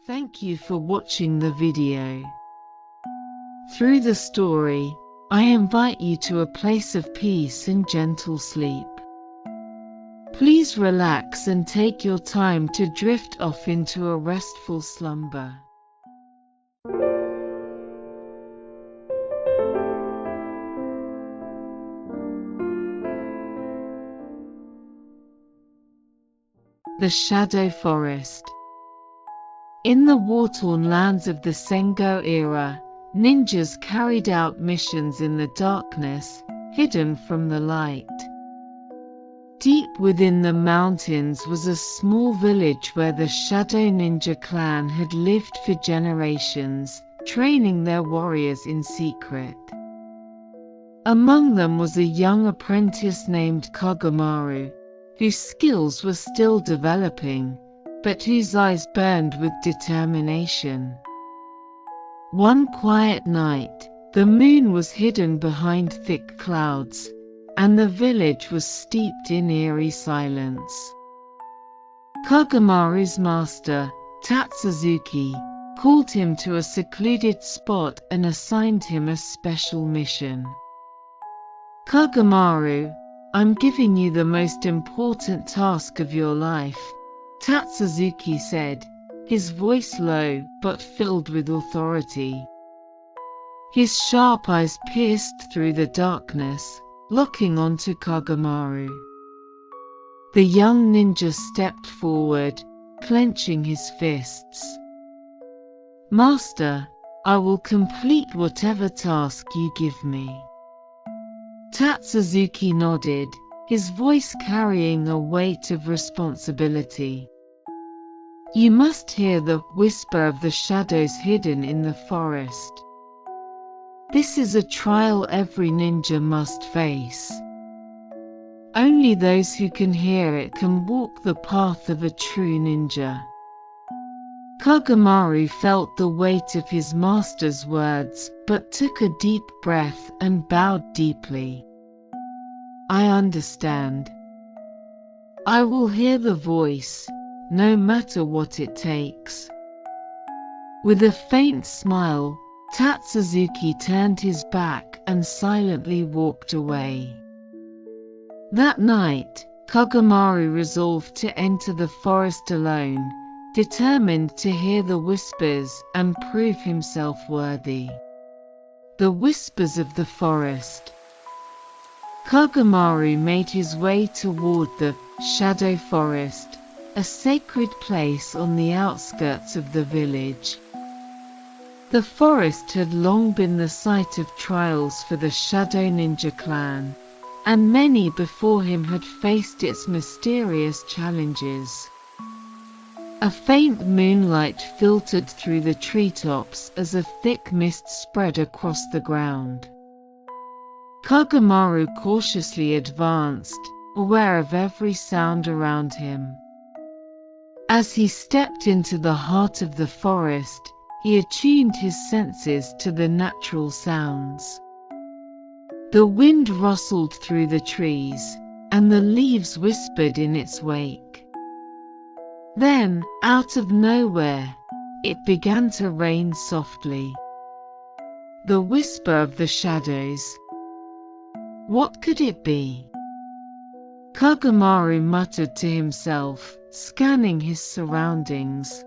Thank you for watching the video. Through the story, I invite you to a place of peace and gentle sleep. Please relax and take your time to drift off into a restful slumber. The Shadow Forest. In the war-torn lands of the Sengoku era, ninjas carried out missions in the darkness, hidden from the light. Deep within the mountains was a small village where the Shadow Ninja clan had lived for generations, training their warriors in secret. Among them was a young apprentice named Kagamaru, whose skills were still developing, but whose eyes burned with determination. One quiet night, the moon was hidden behind thick clouds, and the village was steeped in eerie silence. Kagamaru's master, Tatsuzuki, called him to a secluded spot and assigned him a special mission. "Kagamaru, I'm giving you the most important task of your life," Tatsuzuki said, his voice low but filled with authority. His sharp eyes pierced through the darkness, locking onto Kagamaru. The young ninja stepped forward, clenching his fists. "Master, I will complete whatever task you give me." Tatsuzuki nodded, his voice carrying a weight of responsibility. "You must hear the whisper of the shadows hidden in the forest. This is a trial every ninja must face. Only those who can hear it can walk the path of a true ninja." Kagamaru felt the weight of his master's words, but took a deep breath and bowed deeply. "I understand. I will hear the voice, no matter what it takes." With a faint smile, Tatsuzuki turned his back and silently walked away. That night, Kagamaru resolved to enter the forest alone, determined to hear the whispers and prove himself worthy. The whispers of the forest. Kagamaru made his way toward the Shadow Forest, a sacred place on the outskirts of the village. The forest had long been the site of trials for the Shadow Ninja clan, and many before him had faced its mysterious challenges. A faint moonlight filtered through the treetops as a thick mist spread across the ground. Kagamaru cautiously advanced, aware of every sound around him. As he stepped into the heart of the forest, he attuned his senses to the natural sounds. The wind rustled through the trees, and the leaves whispered in its wake. Then, out of nowhere, it began to rain softly. The whisper of the shadows. What could it be? Kagamaru muttered to himself, scanning his surroundings.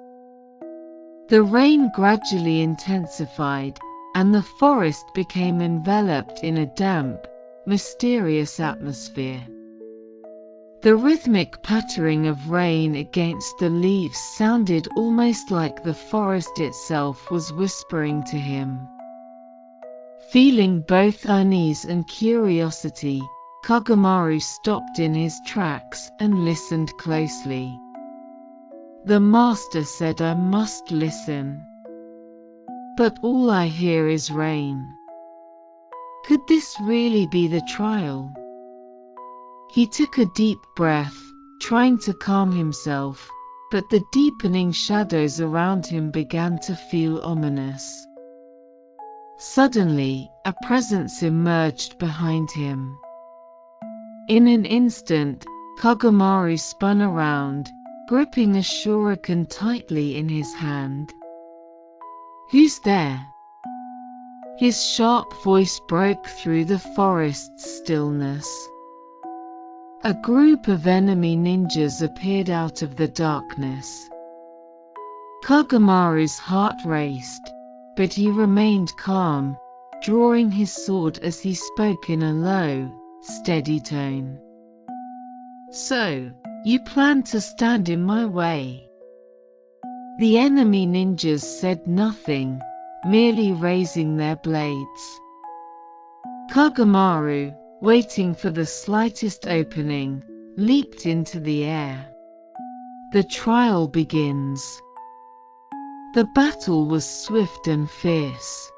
The rain gradually intensified, and the forest became enveloped in a damp, mysterious atmosphere. The rhythmic pattering of rain against the leaves sounded almost like the forest itself was whispering to him. Feeling both unease and curiosity, Kagamaru stopped in his tracks and listened closely. The master said I must listen. But all I hear is rain. Could this really be the trial? He took a deep breath, trying to calm himself, but the deepening shadows around him began to feel ominous. Suddenly, a presence emerged behind him. In an instant, Kagamaru spun around, gripping a shuriken tightly in his hand. "Who's there?" His sharp voice broke through the forest's stillness. A group of enemy ninjas appeared out of the darkness. Kagamaru's heart raced, but he remained calm, drawing his sword as he spoke in a low, steady tone. "So, you plan to stand in my way?" The enemy ninjas said nothing, merely raising their blades. Kagamaru, waiting for the slightest opening, leaped into the air. The trial begins. The battle was swift and fierce.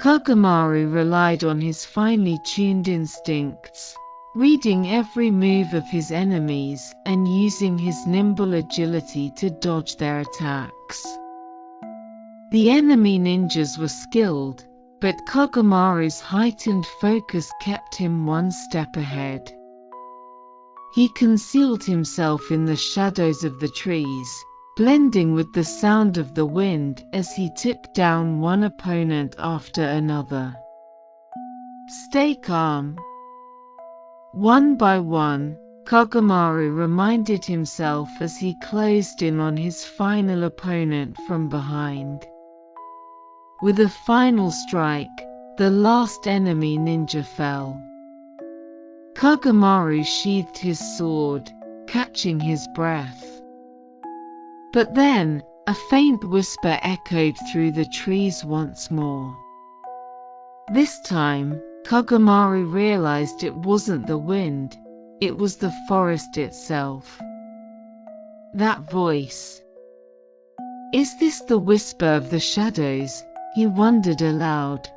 Kagamaru relied on his finely tuned instincts, reading every move of his enemies and using his nimble agility to dodge their attacks. The enemy ninjas were skilled, but Kagamaru's heightened focus kept him one step ahead. He concealed himself in the shadows of the trees, blending with the sound of the wind as he took down one opponent after another. "Stay calm." One by one, Kagamaru reminded himself as he closed in on his final opponent from behind. With a final strike, the last enemy ninja fell. Kagamaru sheathed his sword, catching his breath. But then, a faint whisper echoed through the trees once more. This time, Kagamaru realized it wasn't the wind, it was the forest itself. That voice. Is this the whisper of the shadows? He wondered aloud.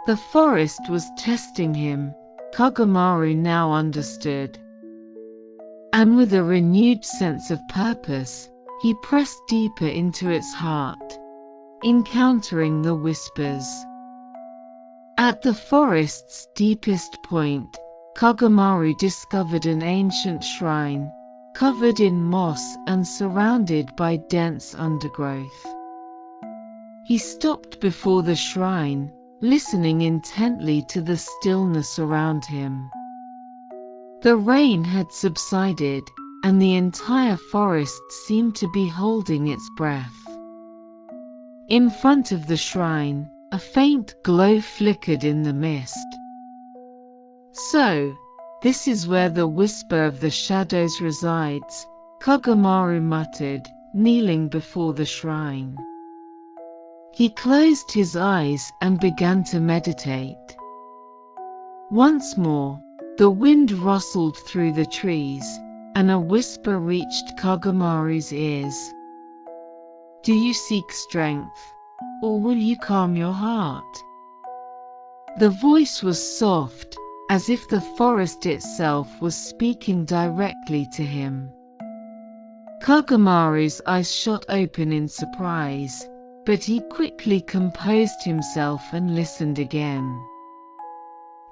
The forest was testing him, Kagamaru now understood. And with a renewed sense of purpose, he pressed deeper into its heart, encountering the whispers. At the forest's deepest point, Kagamaru discovered an ancient shrine, covered in moss and surrounded by dense undergrowth. He stopped before the shrine, listening intently to the stillness around him. The rain had subsided, and the entire forest seemed to be holding its breath. In front of the shrine, a faint glow flickered in the mist. "So, this is where the whisper of the shadows resides," Kagamaru muttered, kneeling before the shrine. He closed his eyes and began to meditate. Once more, the wind rustled through the trees, and a whisper reached Kagamaru's ears. "Do you seek strength, or will you calm your heart?" The voice was soft, as if the forest itself was speaking directly to him. Kagamaru's eyes shot open in surprise, but he quickly composed himself and listened again.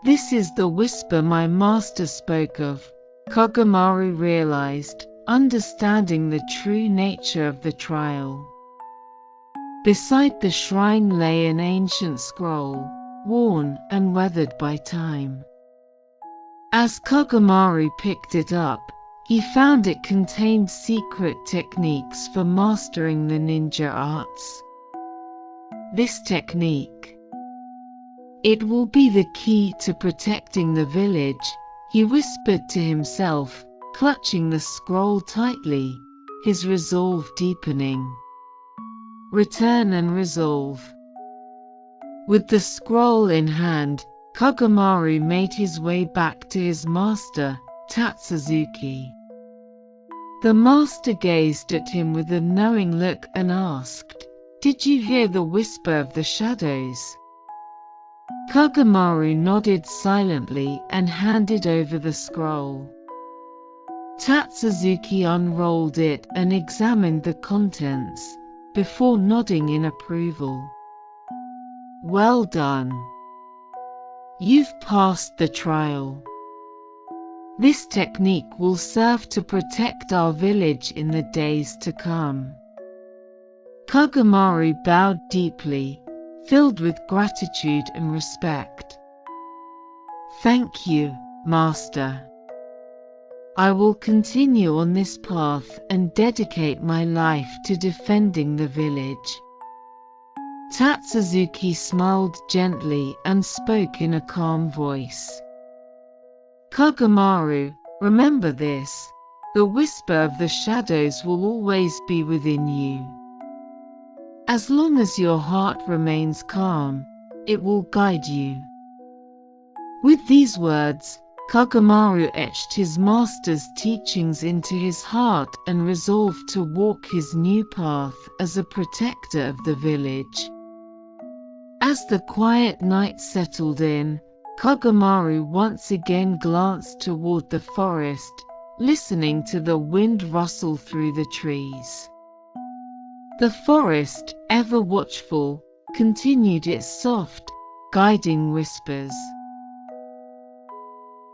"This is the whisper my master spoke of," Kagamaru realized, understanding the true nature of the trial. Beside the shrine lay an ancient scroll, worn and weathered by time. As Kagamaru picked it up, he found it contained secret techniques for mastering the ninja arts. This technique. It will be the key to protecting the village, he whispered to himself, clutching the scroll tightly, his resolve deepening. Return and resolve. With the scroll in hand, Kagamaru made his way back to his master, Tatsuzuki. The master gazed at him with a knowing look and asked, "Did you hear the whisper of the shadows?" Kagamaru nodded silently and handed over the scroll. Tatsuzuki unrolled it and examined the contents, before nodding in approval. "Well done. You've passed the trial. This technique will serve to protect our village in the days to come." Kagamaru bowed deeply, filled with gratitude and respect. "Thank you, Master. I will continue on this path and dedicate my life to defending the village." Tatsuzuki smiled gently and spoke in a calm voice. "Kagamaru, remember this: the whisper of the shadows will always be within you. As long as your heart remains calm, it will guide you." With these words, Kagamaru etched his master's teachings into his heart and resolved to walk his new path as a protector of the village. As the quiet night settled in, Kagamaru once again glanced toward the forest, listening to the wind rustle through the trees. The forest, ever watchful, continued its soft, guiding whispers.